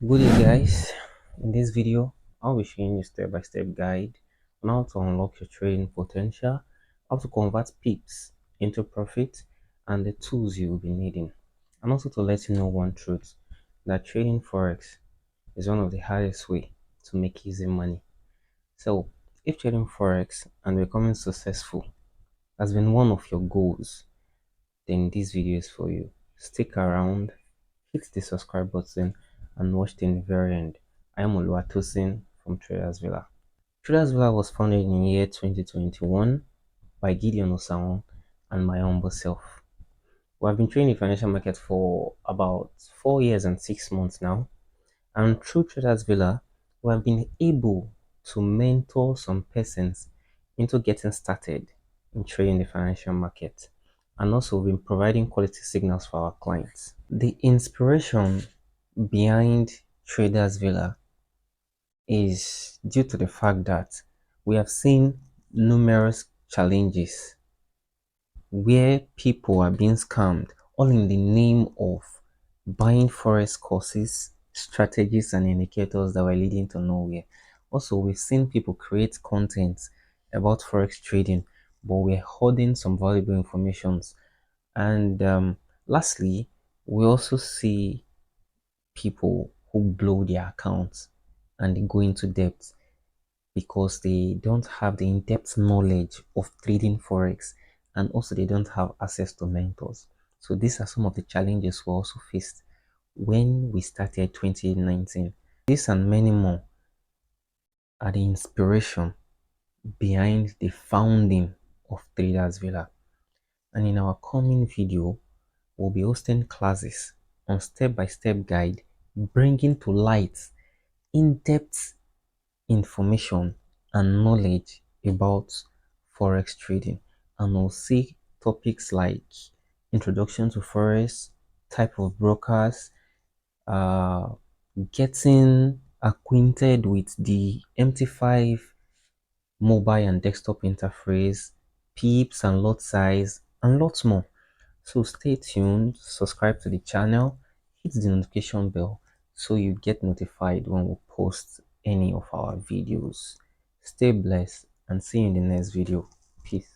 Good day, guys. In this video, I'll be showing you step-by-step guide on how to unlock your trading potential, how to convert pips into profit, and the tools you will be needing. And also to let you know one truth, that trading forex is one of the hardest way to make easy money. So, if trading forex and becoming successful has been one of your goals, then this video is for you. Stick around, hit the subscribe button, and watch till the very end. I am Oluwatosin from Traders Villa. Traders Villa was founded in year 2021 by Gideon Osaon and my humble self. We have been trading the financial market for about 4 years and 6 months now, and through Traders Villa, we have been able to mentor some persons into getting started in trading the financial market, and also been providing quality signals for our clients. The inspiration behind Traders Villa is due to the fact that we have seen numerous challenges where people are being scammed all in the name of buying forex courses, strategies, and indicators that were leading to nowhere. Also, we've seen people create content about forex trading, but we're holding some valuable informations. And lastly, we also see people who blow their accounts and they go into debt because they don't have the in-depth knowledge of trading forex, and also they don't have access to mentors. So these are some of the challenges we also faced when we started 2019. This and many more are the inspiration behind the founding of Traders Villa. And in our coming video, we'll be hosting classes on step-by-step guide, bringing to light in-depth information and knowledge about forex trading, and we'll see topics like introduction to forex, type of brokers, uh, getting acquainted with the MT5 mobile and desktop interface, pips and lot size, and lots more. So stay tuned, subscribe to the channel, hit the notification bell so you get notified when we post any of our videos. Stay blessed and see you in the next video. Peace.